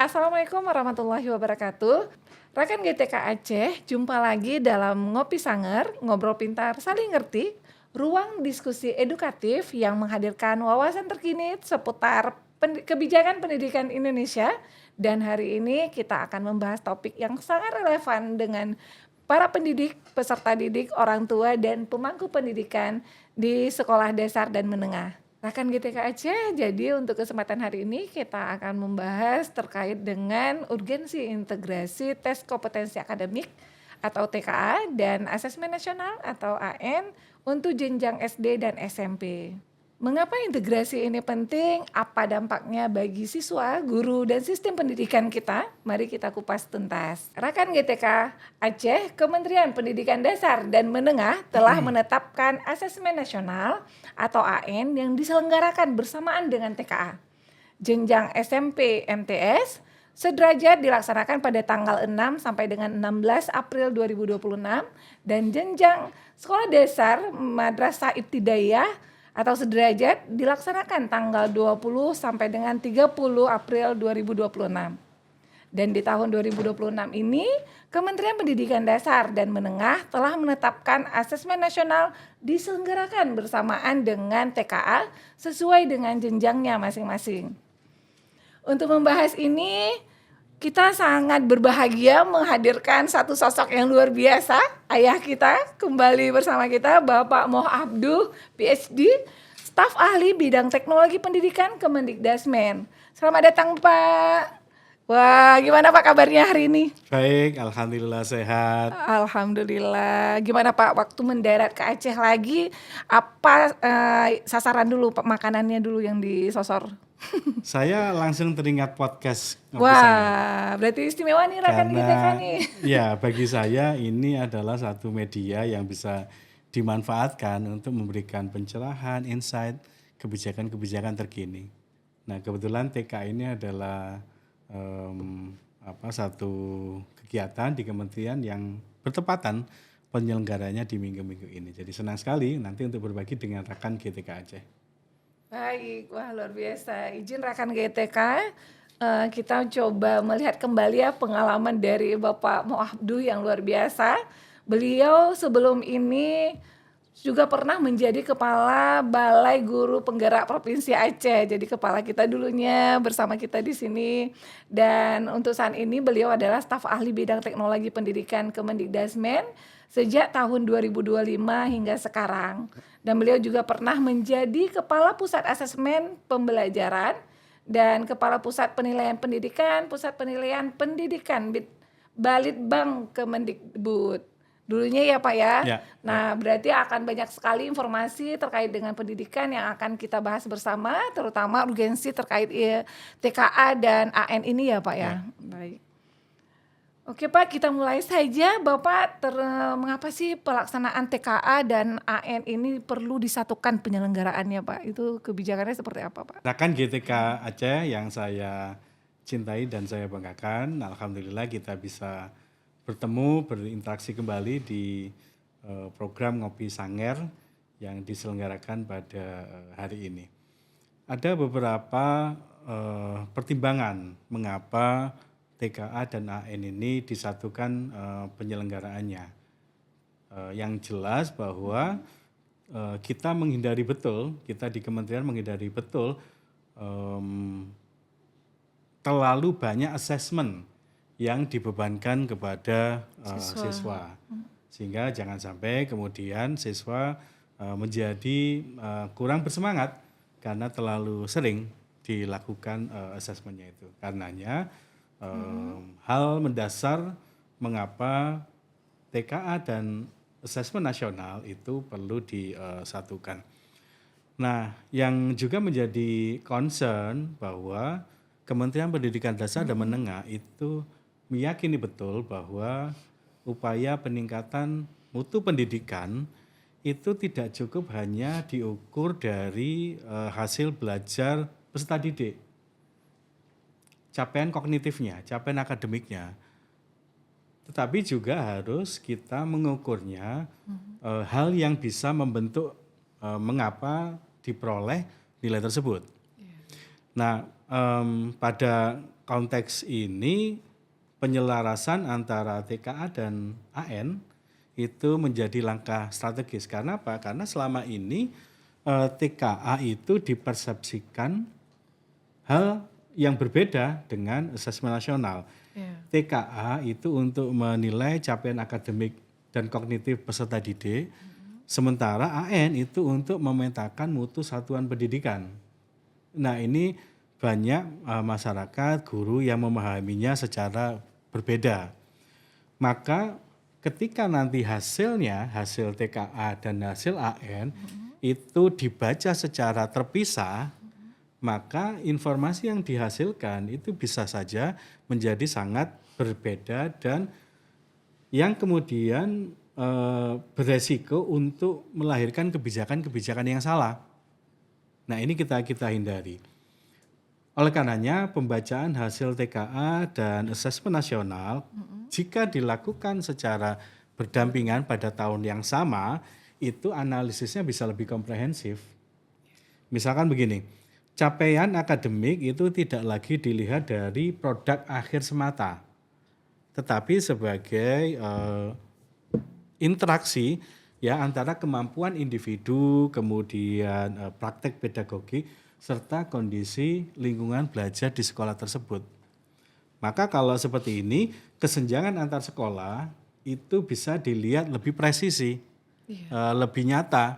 Assalamualaikum warahmatullahi wabarakatuh. Rekan GTK Aceh, jumpa lagi dalam Ngopi Sanger, Ngobrol Pintar Saling Ngerti, ruang diskusi edukatif yang menghadirkan wawasan terkini seputar kebijakan pendidikan Indonesia. Dan hari ini kita akan membahas topik yang sangat relevan dengan para pendidik, peserta didik, orang tua, dan pemangku pendidikan di sekolah dasar dan menengah. Rekan GTK Aceh, jadi untuk kesempatan hari ini kita akan membahas terkait dengan urgensi integrasi tes kompetensi akademik atau TKA dan asesmen nasional atau AN untuk jenjang SD dan SMP. Mengapa integrasi ini penting? Apa dampaknya bagi siswa, guru, dan sistem pendidikan kita? Mari kita kupas tuntas. Rekan GTK Aceh, Kementerian Pendidikan Dasar dan Menengah telah menetapkan asesmen nasional atau AN yang diselenggarakan bersamaan dengan TKA. Jenjang SMP MTS sederajat dilaksanakan pada tanggal 6 sampai dengan 16 April 2026 dan jenjang sekolah dasar Madrasah Ibtidaiyah atau sederajat dilaksanakan tanggal 20 sampai dengan 30 April 2026. Dan di tahun 2026 ini, Kementerian Pendidikan Dasar dan Menengah telah menetapkan asesmen nasional diselenggarakan bersamaan dengan TKA sesuai dengan jenjangnya masing-masing. Untuk membahas ini, kita sangat berbahagia menghadirkan satu sosok yang luar biasa, ayah kita kembali bersama kita, Bapak Moh Abduh, PhD, staf ahli bidang teknologi pendidikan Kemendikdasmen. Selamat datang Pak. Wah, gimana Pak kabarnya hari ini? Baik, alhamdulillah sehat. Alhamdulillah. Gimana Pak waktu mendarat ke Aceh lagi? Apa sasaran dulu Pak, makanannya dulu yang disosor? Saya langsung teringat podcast Ngopi Wah, Sanger. berarti istimewa nih rekan Karena GTK nih. ya bagi saya ini adalah satu media yang bisa dimanfaatkan untuk memberikan pencerahan, insight, kebijakan-kebijakan terkini. Nah kebetulan TK ini adalah satu kegiatan di kementerian yang bertepatan penyelenggaranya di minggu-minggu ini. Jadi senang sekali nanti untuk berbagi dengan rekan GTK Aceh. Baik, wah luar biasa. Izin rekan GTK, kita coba melihat kembali ya pengalaman dari Bapak Moh Abduh yang luar biasa. Beliau sebelum ini juga pernah menjadi Kepala Balai Guru Penggerak Provinsi Aceh. Jadi kepala kita dulunya bersama kita di sini. Dan untuk saat ini beliau adalah staf ahli bidang teknologi pendidikan Kemendikdasmen sejak tahun 2025 hingga sekarang. Dan beliau juga pernah menjadi Kepala Pusat Asesmen Pembelajaran dan Kepala Pusat Penilaian Pendidikan, Pusat Penilaian Pendidikan Balitbang Kemendikbud. Dulunya ya Pak ya. Ya. Nah berarti akan banyak sekali informasi terkait dengan pendidikan yang akan kita bahas bersama, terutama urgensi terkait TKA dan AN ini ya Pak ya. Baik. Oke Pak, kita mulai saja. Bapak, mengapa sih pelaksanaan TKA dan AN ini perlu disatukan penyelenggaraannya Pak? Itu kebijakannya seperti apa Pak? Rekan GTK Aceh yang saya cintai dan saya banggakan, alhamdulillah kita bisa bertemu, berinteraksi kembali di program Ngopi Sanger yang diselenggarakan pada hari ini. Ada beberapa pertimbangan mengapa TKA dan AN ini disatukan penyelenggaraannya. Yang jelas bahwa kita menghindari betul, kita di kementerian menghindari betul terlalu banyak assessment yang dibebankan kepada siswa. Sehingga jangan sampai kemudian siswa menjadi kurang bersemangat karena terlalu sering dilakukan assessment-nya itu. Karenanya hal mendasar mengapa TKA dan asesmen nasional itu perlu disatukan. Nah, yang juga menjadi concern bahwa Kementerian Pendidikan Dasar dan Menengah itu meyakini betul bahwa upaya peningkatan mutu pendidikan itu tidak cukup hanya diukur dari hasil belajar peserta didik. Capaian kognitifnya, capaian akademiknya. Tetapi juga harus kita mengukurnya hal yang bisa membentuk mengapa diperoleh nilai tersebut. Nah, pada konteks ini penyelarasan antara TKA dan AN itu menjadi langkah strategis. Karena apa? Karena selama ini TKA itu dipersepsikan hal yang berbeda dengan asesmen nasional. Iya. TKA itu untuk menilai capaian akademik dan kognitif peserta didik, sementara AN itu untuk memetakan mutu satuan pendidikan. Nah, ini banyak masyarakat, guru yang memahaminya secara berbeda. Maka ketika nanti hasilnya, hasil TKA dan hasil AN itu dibaca secara terpisah, maka informasi yang dihasilkan itu bisa saja menjadi sangat berbeda dan yang kemudian beresiko untuk melahirkan kebijakan-kebijakan yang salah. Nah, ini kita hindari. Oleh karenanya pembacaan hasil TKA dan asesmen nasional jika dilakukan secara berdampingan pada tahun yang sama, itu analisisnya bisa lebih komprehensif. Misalkan begini, capaian akademik itu tidak lagi dilihat dari produk akhir semata, tetapi sebagai interaksi ya antara kemampuan individu, kemudian praktek pedagogi serta kondisi lingkungan belajar di sekolah tersebut. Maka kalau seperti ini, kesenjangan antar sekolah itu bisa dilihat lebih presisi, lebih nyata.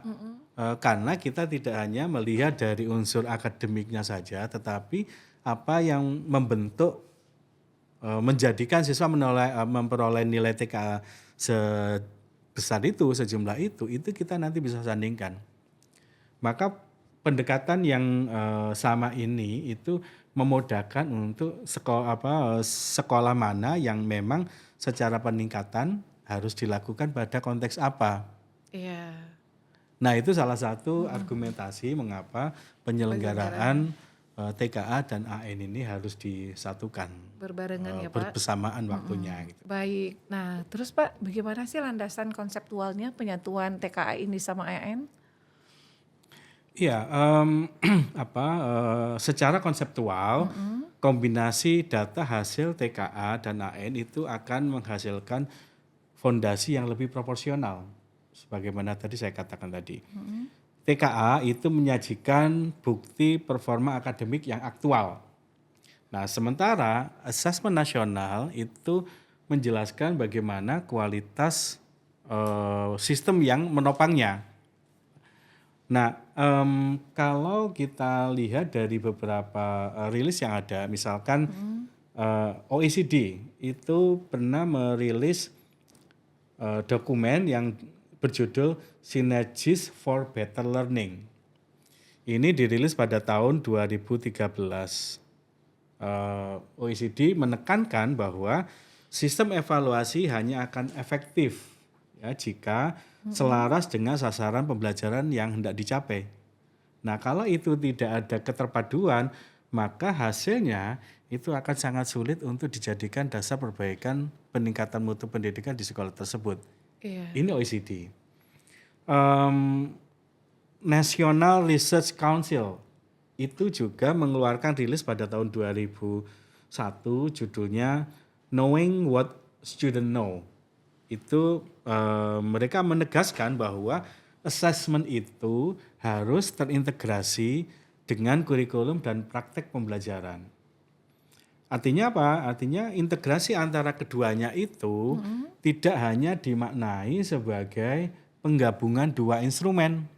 Karena kita tidak hanya melihat dari unsur akademiknya saja, tetapi apa yang membentuk, menjadikan siswa memperoleh nilai TKA sebesar itu, sejumlah itu kita nanti bisa sandingkan. Maka pendekatan yang sama ini itu memudahkan untuk sekolah mana yang memang secara peningkatan harus dilakukan pada konteks apa. Iya. Nah, itu salah satu argumentasi mengapa penyelenggaraan TKA dan AN ini harus disatukan. Berbarengan ya Pak. Bersamaan waktunya. Gitu. Baik, nah terus Pak bagaimana sih landasan konseptualnya penyatuan TKA ini sama AN? Iya, secara konseptual kombinasi data hasil TKA dan AN itu akan menghasilkan fondasi yang lebih proporsional. Sebagaimana tadi saya katakan tadi. TKA itu menyajikan bukti performa akademik yang aktual. Nah, sementara asesmen nasional itu menjelaskan bagaimana kualitas sistem yang menopangnya. Nah, kalau kita lihat dari beberapa rilis yang ada, misalkan OECD itu pernah merilis dokumen yang berjudul Synergies for Better Learning. Ini dirilis pada tahun 2013. OECD menekankan bahwa sistem evaluasi hanya akan efektif ya jika selaras dengan sasaran pembelajaran yang hendak dicapai. Nah, kalau itu tidak ada keterpaduan, maka hasilnya itu akan sangat sulit untuk dijadikan dasar perbaikan peningkatan mutu pendidikan di sekolah tersebut. Iya. Ini OECD. National Research Council itu juga mengeluarkan rilis pada tahun 2001 judulnya Knowing What Students Know. Itu mereka menegaskan bahwa assessment itu harus terintegrasi dengan kurikulum dan praktek pembelajaran. Artinya apa? Artinya integrasi antara keduanya itu tidak hanya dimaknai sebagai penggabungan dua instrumen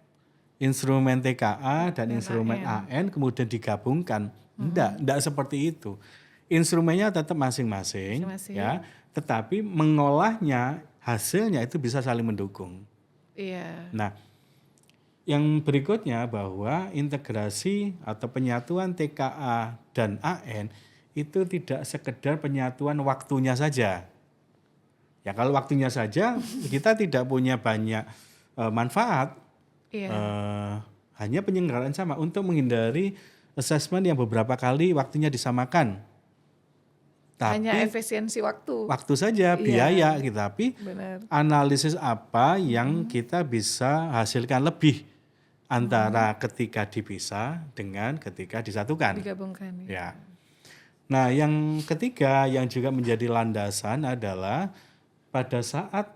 TKA dan instrumen AN kemudian digabungkan. Enggak seperti itu. Instrumennya tetap masing-masing. Ya, tetapi mengolahnya hasilnya itu bisa saling mendukung. Iya. Nah, yang berikutnya bahwa integrasi atau penyatuan TKA dan AN itu tidak sekedar penyatuan waktunya saja. Ya kalau waktunya saja kita tidak punya banyak manfaat. Iya. Hanya penyelenggaraan sama untuk menghindari assessment yang beberapa kali waktunya disamakan. Hanya efisiensi waktu. Waktu saja, biaya gitu. Tapi Benar. analisis apa yang kita bisa hasilkan lebih antara ketika dipisah dengan ketika disatukan. Digabungkan ya. Ya. Nah, yang ketiga yang juga menjadi landasan adalah pada saat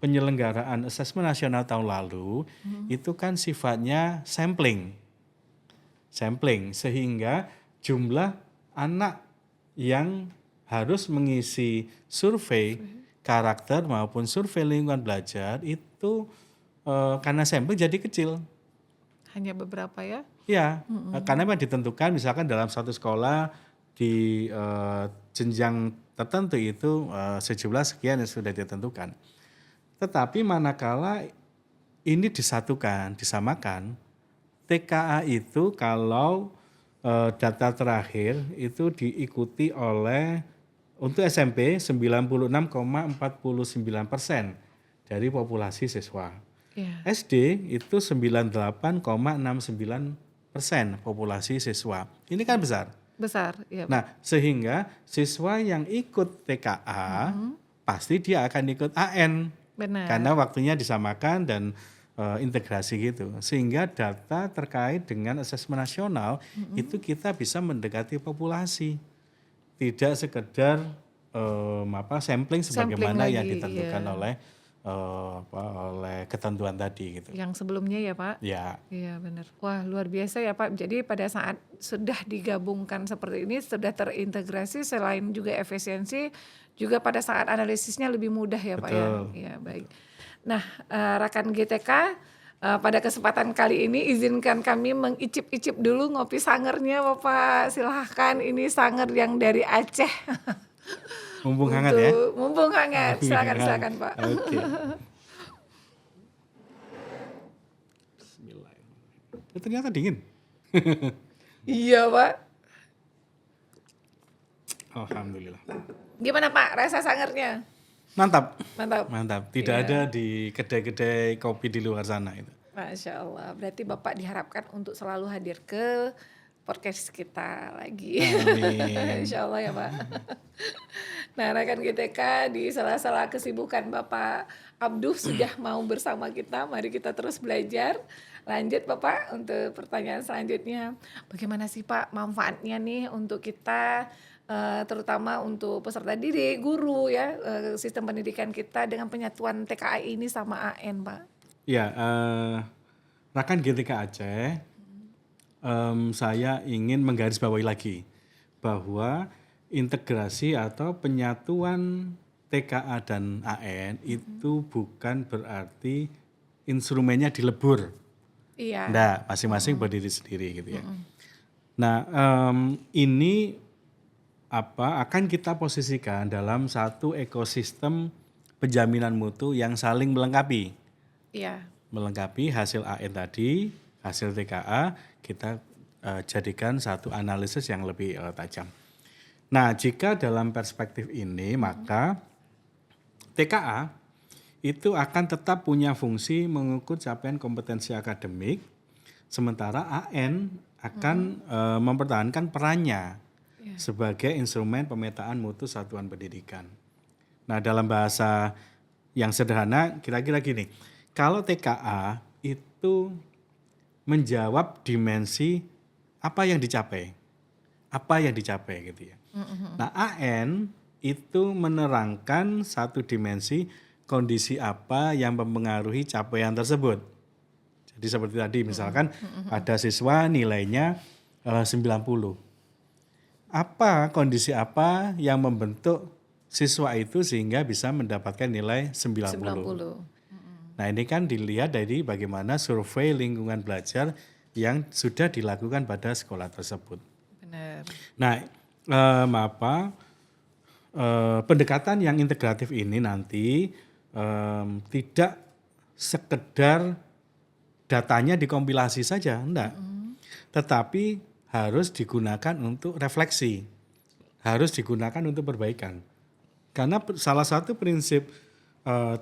penyelenggaraan asesmen nasional tahun lalu itu kan sifatnya sampling, sehingga jumlah anak yang harus mengisi survei karakter maupun survei lingkungan belajar itu karena sampling jadi kecil. Hanya beberapa ya. Ya, karena memang ditentukan misalkan dalam satu sekolah di jenjang tertentu itu sejumlah sekian yang sudah ditentukan. Tetapi manakala ini disatukan, disamakan, TKA itu kalau data terakhir itu diikuti oleh untuk SMP 96,49% dari populasi siswa. Iya. SD itu 98,69% populasi siswa. Ini kan besar. Besar, ya. Nah, sehingga siswa yang ikut TKA pasti dia akan ikut AN. Benar. Karena waktunya disamakan dan integrasi gitu. Sehingga data terkait dengan asesmen nasional itu kita bisa mendekati populasi. Tidak sekedar sampling sebagaimana yang lagi, ditentukan iya. oleh ketentuan tadi gitu. Yang sebelumnya ya Pak? Ya. Iya benar. Wah luar biasa ya Pak. Jadi pada saat sudah digabungkan seperti ini, sudah terintegrasi selain juga efisiensi, juga pada saat analisisnya lebih mudah ya Pak ya. Betul. Iya baik. Nah rekan GTK pada kesempatan kali ini izinkan kami mengicip-icip dulu ngopi sangernya Bapak. Silahkan, ini sanger yang dari Aceh. Mumpung hangat ya. Mumpung hangat, silakan Pak. Oke. Bismillahirrahmanirrahim. Ternyata dingin. Iya Pak. Alhamdulillah. Gimana Pak rasa sangernya? Mantap. Mantap. Mantap. Tidak Iya. ada di kedai-kedai kopi di luar sana itu. Masya Allah. Berarti Bapak diharapkan untuk selalu hadir ke podcast kita lagi. Amin. Insya Allah ya Pak. Nah rekan GTK, di sela-sela kesibukan Bapak Abduh sudah mau bersama kita. Mari kita terus belajar. Lanjut Bapak untuk pertanyaan selanjutnya. Bagaimana sih Pak manfaatnya nih untuk kita, terutama untuk peserta didik, guru ya, sistem pendidikan kita dengan penyatuan TKA ini sama AN Pak? Ya, rekan GTK Aceh, saya ingin menggarisbawahi lagi bahwa integrasi atau penyatuan TKA dan AN itu bukan berarti instrumennya dilebur. Iya. Nggak, masing-masing berdiri sendiri gitu ya. Nah, ini akan kita posisikan dalam satu ekosistem penjaminan mutu yang saling melengkapi. Iya. Melengkapi hasil AN tadi, hasil TKA, kita jadikan satu analisis yang lebih tajam. Nah, jika dalam perspektif ini, maka TKA itu akan tetap punya fungsi mengukur capaian kompetensi akademik, sementara AN akan mempertahankan perannya sebagai instrumen pemetaan mutu satuan pendidikan. Nah, dalam bahasa yang sederhana, kira-kira gini, kalau TKA itu menjawab dimensi apa yang dicapai gitu ya. Nah, AN itu menerangkan satu dimensi kondisi apa yang mempengaruhi capaian tersebut. Jadi seperti tadi misalkan ada siswa nilainya 90. Apa kondisi apa yang membentuk siswa itu sehingga bisa mendapatkan nilai 90. Nah, ini kan dilihat dari bagaimana survei lingkungan belajar yang sudah dilakukan pada sekolah tersebut. Benar. Nah, pendekatan yang integratif ini nanti tidak sekedar datanya dikompilasi saja, enggak. Tetapi harus digunakan untuk refleksi, harus digunakan untuk perbaikan. Karena salah satu prinsip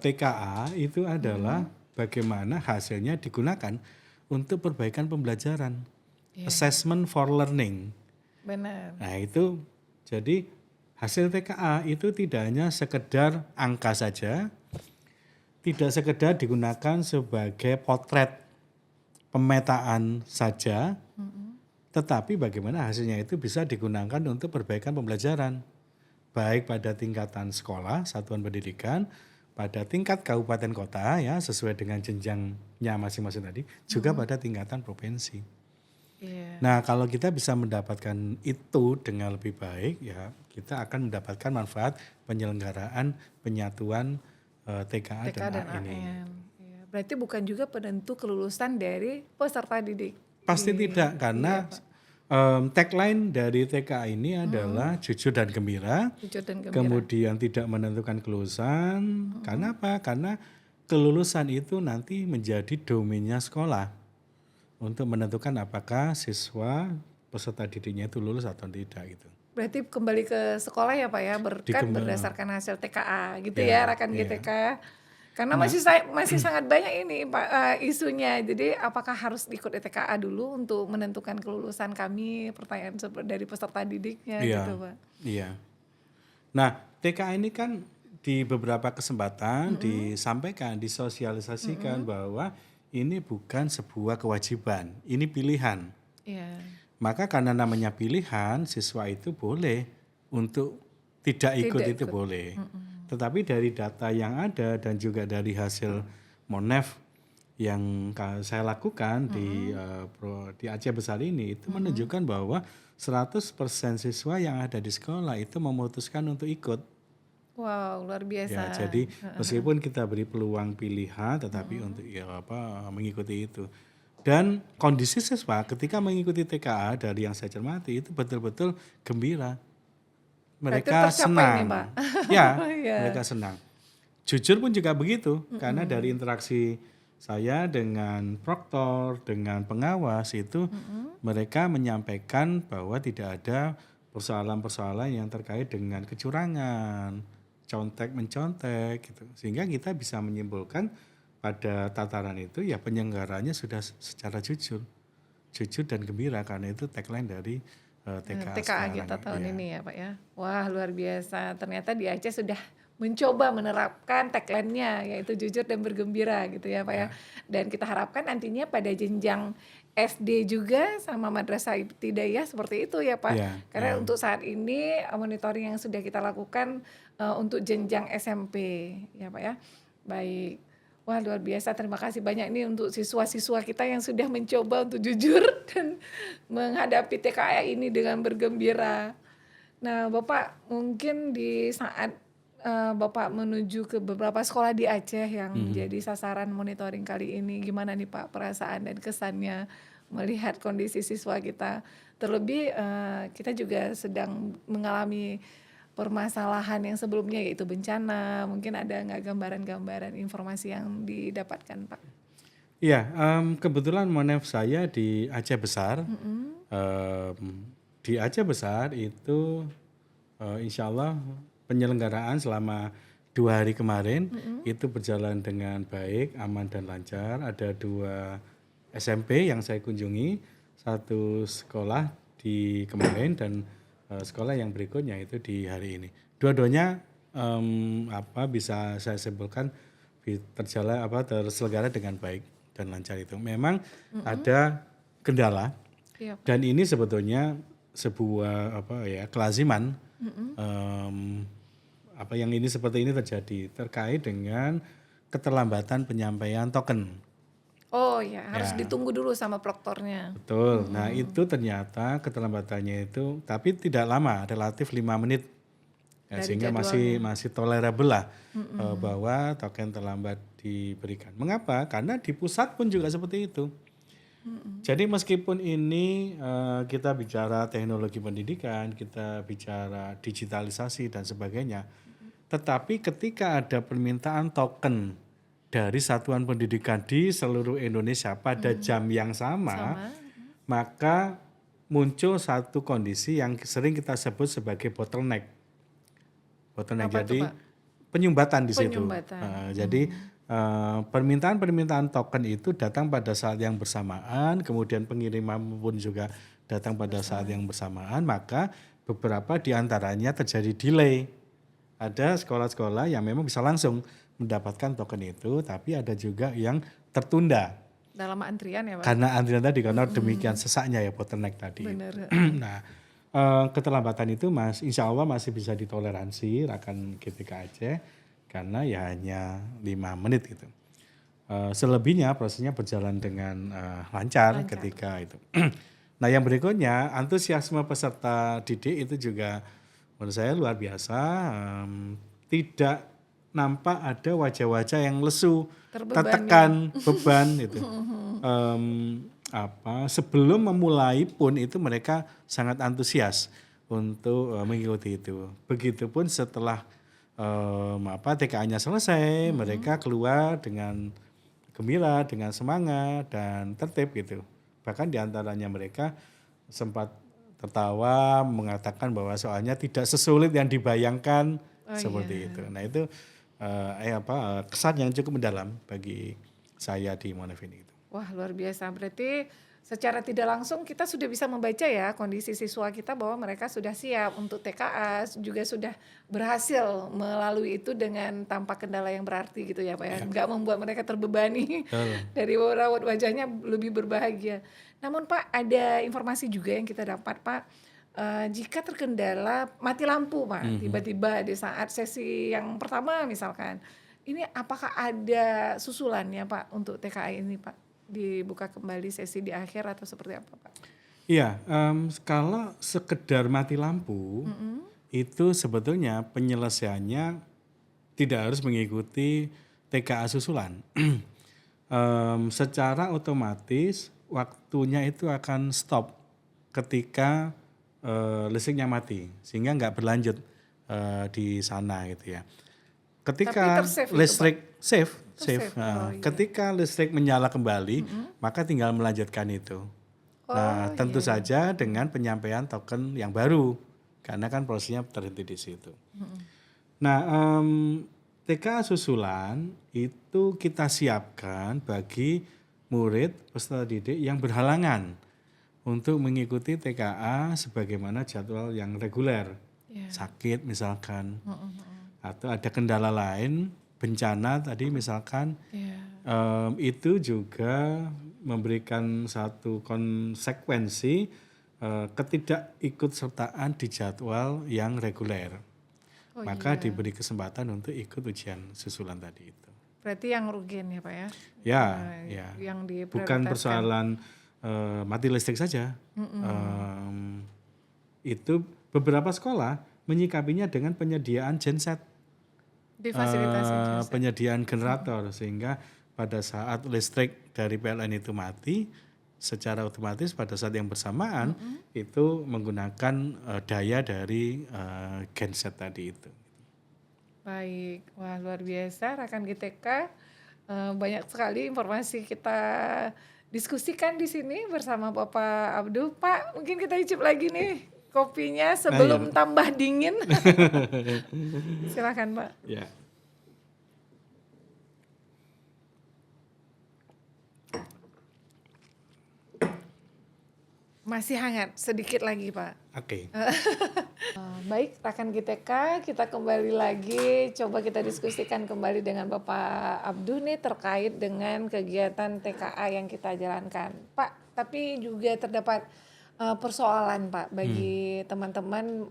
TKA itu adalah bagaimana hasilnya digunakan untuk perbaikan pembelajaran, assessment for learning. Benar. Nah itu jadi hasil TKA itu tidak hanya sekedar angka saja, tidak sekedar digunakan sebagai potret pemetaan saja, tetapi bagaimana hasilnya itu bisa digunakan untuk perbaikan pembelajaran. Baik pada tingkatan sekolah, satuan pendidikan, pada tingkat kabupaten kota ya sesuai dengan jenjangnya masing-masing tadi, juga pada tingkatan provinsi. Iya. Nah, kalau kita bisa mendapatkan itu dengan lebih baik, ya kita akan mendapatkan manfaat penyelenggaraan penyatuan TKA TK dan dan A ini. AM. Iya. Berarti bukan juga penentu kelulusan dari peserta didik. Pasti tidak, karena tagline dari TKA ini adalah jujur dan gembira, Jujur dan gembira. kemudian tidak menentukan kelulusan. Karena apa? Karena kelulusan itu nanti menjadi domainnya sekolah untuk menentukan apakah siswa peserta didiknya itu lulus atau tidak gitu. Berarti kembali ke sekolah ya Pak ya, berdasarkan hasil TKA gitu ya, Ya, rekan ya. GTK. Karena Nah, masih sangat banyak ini Pak isunya. Jadi apakah harus ikut TKA dulu untuk menentukan kelulusan kami? Pertanyaan dari peserta didiknya iya, gitu Pak. iya. Nah, TKA ini kan di beberapa kesempatan disampaikan, disosialisasikan bahwa ini bukan sebuah kewajiban, ini pilihan. Iya. Maka karena namanya pilihan, siswa itu boleh untuk tidak ikut Tidak itu ikut. boleh. Tetapi dari data yang ada dan juga dari hasil Monef yang saya lakukan di Aceh Besar ini itu menunjukkan bahwa 100% siswa yang ada di sekolah itu memutuskan untuk ikut. Wow, luar Ya, biasa. jadi meskipun kita beri peluang pilihan, tetapi untuk mengikuti itu. Dan kondisi siswa ketika mengikuti TKA dari yang saya cermati itu betul-betul gembira. Mereka tercapai senang. nih, Pak. Ya, Iya. mereka senang. Jujur pun juga begitu, karena dari interaksi saya dengan proktor, dengan pengawas itu mereka menyampaikan bahwa tidak ada persoalan-persoalan yang terkait dengan kecurangan, contek mencontek gitu. Sehingga kita bisa menyimpulkan pada tataran itu ya penyelenggaranya sudah secara jujur dan gembira, karena itu tagline dari TKA TKA sekarang. kita tahun Iya. ini ya Pak ya. Wah luar biasa. Ternyata di Aceh sudah mencoba menerapkan tagline-nya yaitu jujur dan bergembira gitu ya Pak ya. Dan kita harapkan nantinya pada jenjang SD juga sama madrasah ibtidaiyah seperti itu ya Pak. Iya, Karena iya. untuk saat ini monitoring yang sudah kita lakukan untuk jenjang SMP ya Pak ya. Baik. Wah luar biasa, terima kasih banyak nih untuk siswa-siswa kita yang sudah mencoba untuk jujur dan menghadapi TKA ini dengan bergembira. Nah Bapak mungkin di saat Bapak menuju ke beberapa sekolah di Aceh yang menjadi sasaran monitoring kali ini, gimana nih Pak perasaan dan kesannya melihat kondisi siswa kita? Terlebih kita juga sedang mengalami permasalahan yang sebelumnya yaitu bencana. Mungkin ada nggak gambaran-gambaran informasi yang didapatkan Pak? Iya, kebetulan Monef saya di Aceh Besar. Di Aceh Besar itu insya Allah penyelenggaraan selama 2 hari kemarin itu berjalan dengan baik, aman dan lancar. Ada 2 SMP yang saya kunjungi, 1 sekolah di kemarin dan sekolah yang berikutnya itu di hari ini. Dua-duanya bisa saya simpulkan terselenggara dengan baik dan lancar itu. Memang ada kendala. Iya. Dan ini sebetulnya sebuah kelaziman yang ini seperti ini terjadi terkait dengan keterlambatan penyampaian token. Oh ya, harus ditunggu dulu sama proktornya. Betul. Nah, itu ternyata keterlambatannya itu tapi tidak lama, relatif 5 menit. Ya, sehingga masih tolerable lah bahwa token terlambat diberikan. Mengapa? Karena di pusat pun juga seperti itu. Jadi meskipun ini kita bicara teknologi pendidikan, kita bicara digitalisasi dan sebagainya, tetapi ketika ada permintaan token dari satuan pendidikan di seluruh Indonesia pada jam yang sama, maka muncul satu kondisi yang sering kita sebut sebagai bottleneck. Jadi penyumbatan di situ. Jadi permintaan token itu datang pada saat yang bersamaan, kemudian pengiriman pun juga datang pada saat yang bersamaan, maka beberapa di antaranya terjadi delay. Ada sekolah-sekolah yang memang bisa langsung mendapatkan token itu, tapi ada juga yang tertunda. Dalam antrian ya Pak? Karena antrian tadi, karena demikian sesaknya ya bottleneck tadi. Bener. Nah, keterlambatan itu insya Allah masih bisa ditoleransi rekan GTK Aceh karena ya hanya 5 menit gitu. Selebihnya prosesnya berjalan dengan lancar ketika itu. Nah yang berikutnya antusiasme peserta didik itu juga menurut saya luar biasa. Tidak nampak ada wajah-wajah yang lesu, Terbebani. tertekan, beban gitu. Sebelum memulai pun itu mereka sangat antusias untuk mengikuti itu. Begitupun setelah TKA-nya selesai, mereka keluar dengan gembira, dengan semangat dan tertib gitu. Bahkan diantaranya mereka sempat tertawa mengatakan bahwa soalnya tidak sesulit yang dibayangkan seperti itu. Nah itu kesan yang cukup mendalam bagi saya di Monevini itu. Wah luar biasa, berarti secara tidak langsung kita sudah bisa membaca ya kondisi siswa kita bahwa mereka sudah siap untuk TKA, juga sudah berhasil melalui itu dengan tanpa kendala yang berarti gitu ya Pak ya, nggak membuat mereka terbebani dari rawat wajahnya lebih berbahagia. Namun Pak ada informasi juga yang kita dapat Pak, jika terkendala mati lampu Pak, tiba-tiba di saat sesi yang pertama misalkan, ini apakah ada susulannya Pak untuk TKA ini Pak? Dibuka kembali sesi di akhir atau seperti apa Pak? Iya, kalau sekedar mati lampu itu sebetulnya penyelesaiannya tidak harus mengikuti TKA susulan. Secara otomatis waktunya itu akan stop ketika listriknya mati, sehingga nggak berlanjut di sana gitu ya. Ketika listrik save. Ketika listrik menyala kembali, maka tinggal melanjutkan itu. Tentu saja dengan penyampaian token yang baru, karena kan prosesnya terhenti di situ. Nah, TKA susulan itu kita siapkan bagi murid peserta didik yang berhalangan untuk mengikuti TKA sebagaimana jadwal yang reguler, sakit misalkan. Atau ada kendala lain, bencana tadi misalkan, itu juga memberikan satu konsekuensi ketidakikutsertaan di jadwal yang reguler. Maka diberi kesempatan untuk ikut ujian susulan tadi itu. Berarti yang rugen ya Pak ya? Ya. Yang bukan persoalan mati listrik saja. Itu beberapa sekolah menyikapinya dengan penyediaan genset. Penyediaan generator sehingga pada saat listrik dari PLN itu mati secara otomatis pada saat yang bersamaan itu menggunakan daya dari genset tadi itu. Baik, wah luar biasa rekan GTK, banyak sekali informasi kita diskusikan di sini bersama Bapak Abdul. Pak mungkin kita icip lagi nih kopinya sebelum tambah dingin. Silakan Pak. Ya. Masih hangat, sedikit lagi Pak. Oke. Baik, rekan GTK, kita kembali lagi, coba kita diskusikan kembali dengan Bapak Abdul nih terkait dengan kegiatan TKA yang kita jalankan. Pak, tapi juga terdapat persoalan Pak bagi teman-teman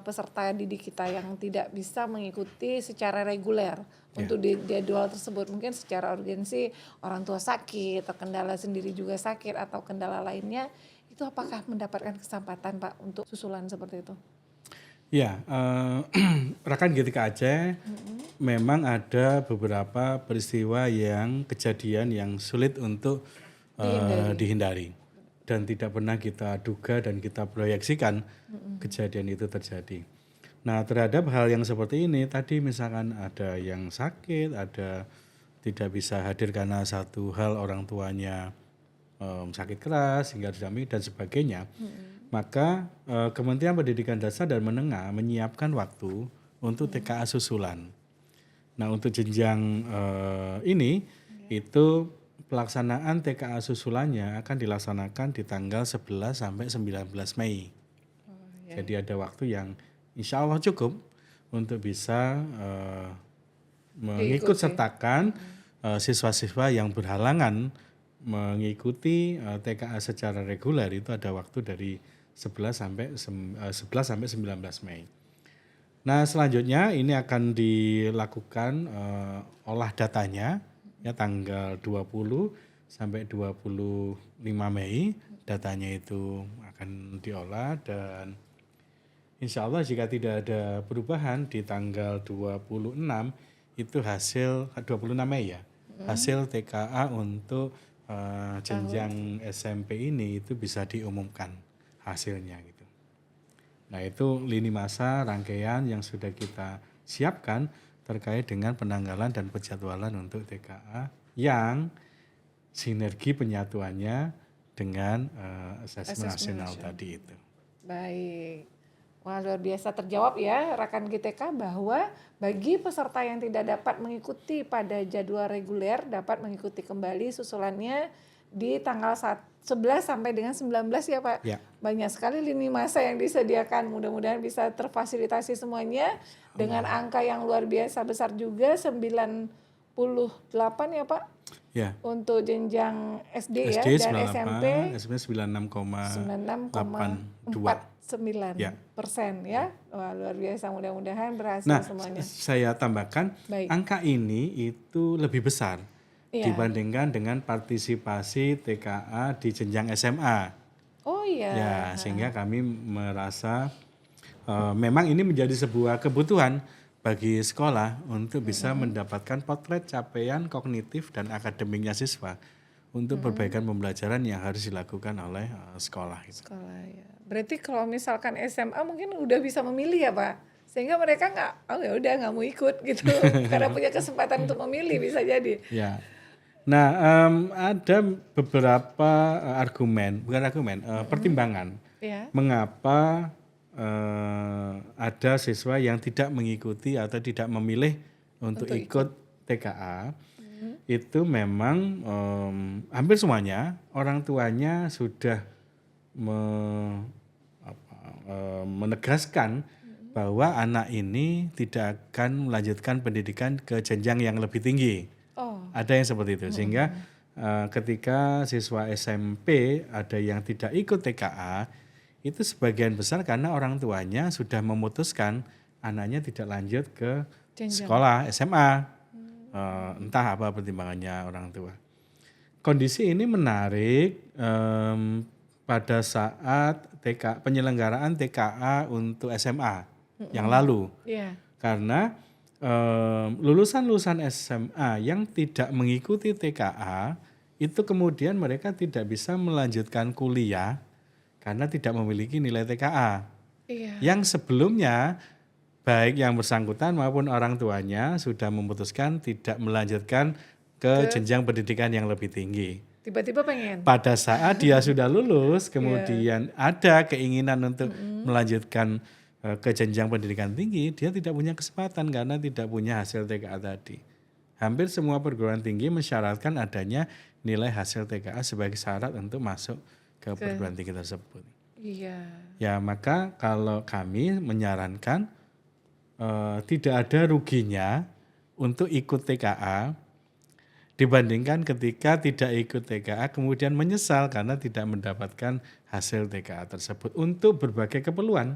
peserta didik kita yang tidak bisa mengikuti secara reguler untuk di jadwal tersebut. Mungkin secara urgensi orang tua sakit, atau kendala sendiri juga sakit, atau kendala lainnya. Itu apakah mendapatkan kesempatan Pak untuk susulan seperti itu? Ya, rekan GTK Aceh memang ada beberapa peristiwa yang kejadian yang sulit untuk dihindari. Dan tidak pernah kita duga dan kita proyeksikan kejadian itu terjadi. Nah terhadap hal yang seperti ini, tadi misalkan ada yang sakit, ada tidak bisa hadir karena satu hal orang tuanya sakit keras hingga didampingi dan sebagainya, maka Kementerian Pendidikan Dasar dan Menengah menyiapkan waktu untuk TKA susulan. Nah untuk jenjang ini itu pelaksanaan TKA susulannya akan dilaksanakan di tanggal 11 sampai 19 Mei. Jadi ada waktu yang insya Allah cukup untuk bisa mengikut sertakan siswa-siswa yang berhalangan mengikuti TKA secara reguler itu ada waktu dari 11 sampai 19 Mei. Nah, selanjutnya ini akan dilakukan olah datanya ya tanggal 20 sampai 25 Mei. Datanya itu akan diolah dan insya Allah jika tidak ada perubahan di tanggal 26 itu hasil 26 Mei ya. Hasil TKA untuk jenjang SMP ini itu bisa diumumkan hasilnya gitu. Nah, itu lini masa rangkaian yang sudah kita siapkan terkait dengan penanggalan dan penjadwalan untuk TKA yang sinergi penyatuannya dengan asesmen nasional tadi itu. Baik. Wah, luar biasa terjawab ya rekan GTK bahwa bagi peserta yang tidak dapat mengikuti pada jadwal reguler dapat mengikuti kembali susulannya di tanggal 11 sampai dengan 19 ya Pak. Ya. Banyak sekali lini masa yang disediakan, mudah-mudahan bisa terfasilitasi semuanya dengan angka yang luar biasa besar juga 98 ya Pak. Ya. Untuk jenjang SD ya SD dan 98, SMP 96,49% ya. Wah, luar biasa, mudah-mudahan berhasil Nah, semuanya. saya tambahkan Baik. angka ini itu lebih besar Iya. dibandingkan dengan partisipasi TKA di jenjang SMA. Oh iya. Ya, sehingga kami merasa memang ini menjadi sebuah kebutuhan bagi sekolah untuk bisa mendapatkan potret capaian kognitif dan akademiknya siswa untuk perbaikan pembelajaran yang harus dilakukan oleh sekolah. Sekolah ya. Berarti kalau misalkan SMA mungkin udah bisa memilih ya Pak, sehingga mereka nggak mau ikut gitu karena punya kesempatan untuk memilih bisa jadi. Ya. Nah, ada beberapa pertimbangan Ya. mengapa ada siswa yang tidak mengikuti atau tidak memilih untuk ikut TKA. Itu memang hampir semuanya orang tuanya sudah menegaskan bahwa anak ini tidak akan melanjutkan pendidikan ke jenjang yang lebih tinggi. Oh. Ada yang seperti itu, sehingga ketika siswa SMP ada yang tidak ikut TKA, itu sebagian besar karena orang tuanya sudah memutuskan anaknya tidak lanjut ke sekolah SMA. Entah apa pertimbangannya orang tua. Kondisi ini menarik pada saat penyelenggaraan TKA untuk SMA yang lalu. Iya. Karena lulusan-lulusan SMA yang tidak mengikuti TKA itu kemudian mereka tidak bisa melanjutkan kuliah karena tidak memiliki nilai TKA. Iya. Yang sebelumnya baik yang bersangkutan maupun orang tuanya sudah memutuskan tidak melanjutkan ke jenjang pendidikan yang lebih tinggi. Tiba-tiba pengen. Pada saat dia sudah lulus, kemudian ada keinginan untuk melanjutkan ke jenjang pendidikan tinggi, dia tidak punya kesempatan karena tidak punya hasil TKA tadi. Hampir semua perguruan tinggi mensyaratkan adanya nilai hasil TKA sebagai syarat untuk masuk ke perguruan tinggi tersebut. Iya. Ya, maka kalau kami menyarankan tidak ada ruginya untuk ikut TKA dibandingkan ketika tidak ikut TKA kemudian menyesal karena tidak mendapatkan hasil TKA tersebut untuk berbagai keperluan.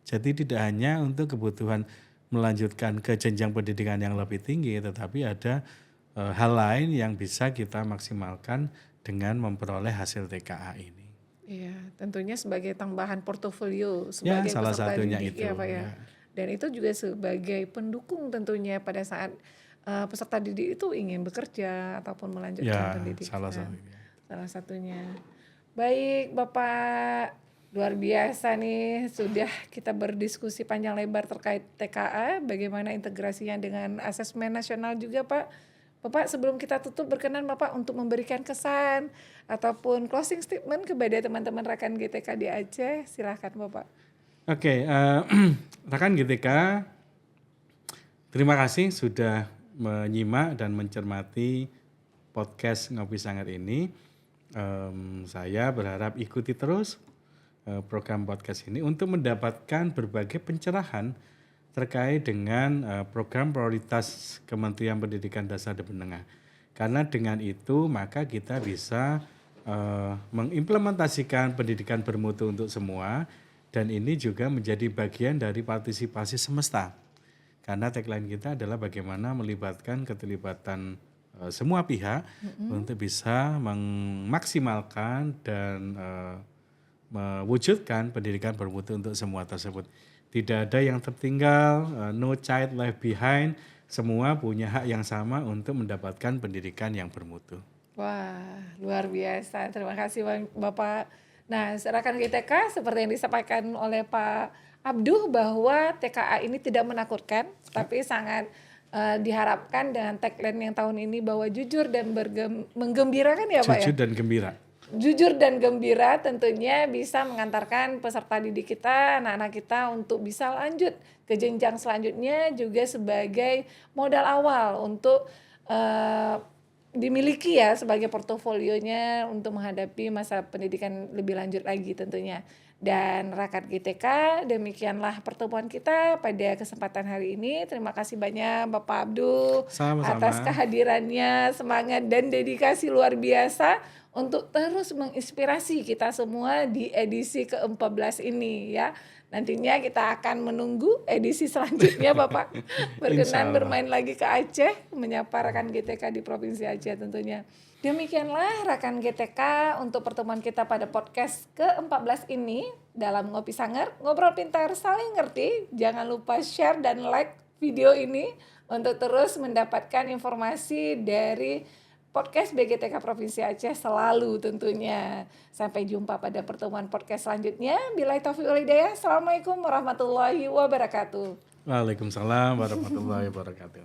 Jadi tidak hanya untuk kebutuhan melanjutkan ke jenjang pendidikan yang lebih tinggi, tetapi ada hal lain yang bisa kita maksimalkan dengan memperoleh hasil TKA ini. Iya, tentunya sebagai tambahan portofolio Ya, sebagai salah peserta satunya didik itu. ya Pak ya. Dan itu juga sebagai pendukung tentunya pada saat peserta didik itu ingin bekerja ataupun melanjutkan pendidikan. Salah satunya. Baik Bapak, luar biasa nih sudah kita berdiskusi panjang lebar terkait TKA, bagaimana integrasinya dengan asesmen nasional juga Pak. Bapak sebelum kita tutup berkenan Bapak untuk memberikan kesan ataupun closing statement kepada teman-teman rekan GTK di Aceh, silahkan Bapak. Oke, rekan GTK, terima kasih sudah menyimak dan mencermati podcast Ngopi Sanggar ini. Saya berharap ikuti terus program podcast ini untuk mendapatkan berbagai pencerahan terkait dengan program prioritas Kementerian Pendidikan Dasar dan Menengah Karena dengan itu maka kita bisa mengimplementasikan pendidikan bermutu untuk semua, dan ini juga menjadi bagian dari partisipasi semesta. Karena tagline kita adalah bagaimana melibatkan keterlibatan semua pihak untuk bisa memaksimalkan dan mewujudkan pendidikan bermutu untuk semua tersebut. Tidak ada yang tertinggal, no child left behind, semua punya hak yang sama untuk mendapatkan pendidikan yang bermutu. Wah, luar biasa. Terima kasih Bapak. Nah, rekan GTK seperti yang disampaikan oleh Pak Abduh bahwa TKA ini tidak menakutkan, tapi sangat diharapkan dengan tagline yang tahun ini bahwa jujur dan menggembirakan ya Pak ya? Jujur dan gembira. Jujur dan gembira tentunya bisa mengantarkan peserta didik kita, anak-anak kita untuk bisa lanjut ke jenjang selanjutnya juga sebagai modal awal untuk dimiliki ya sebagai portofolionya untuk menghadapi masa pendidikan lebih lanjut lagi tentunya. Dan rakyat GTK, demikianlah pertemuan kita pada kesempatan hari ini. Terima kasih banyak Bapak Abdul atas kehadirannya, semangat dan dedikasi luar biasa untuk terus menginspirasi kita semua di edisi ke-14 ini ya. Nantinya kita akan menunggu edisi selanjutnya Bapak berkenan bermain lagi ke Aceh, menyapa rekan GTK di Provinsi Aceh tentunya. Demikianlah rekan GTK untuk pertemuan kita pada podcast ke-14 ini dalam Ngopi Sanger, Ngobrol Pintar Saling Ngerti. Jangan lupa share dan like video ini untuk terus mendapatkan informasi dari podcast BGTK Provinsi Aceh selalu tentunya. Sampai jumpa pada pertemuan podcast selanjutnya. Billahi taufiq wal hidayah. Assalamualaikum warahmatullahi wabarakatuh. Waalaikumsalam warahmatullahi wabarakatuh.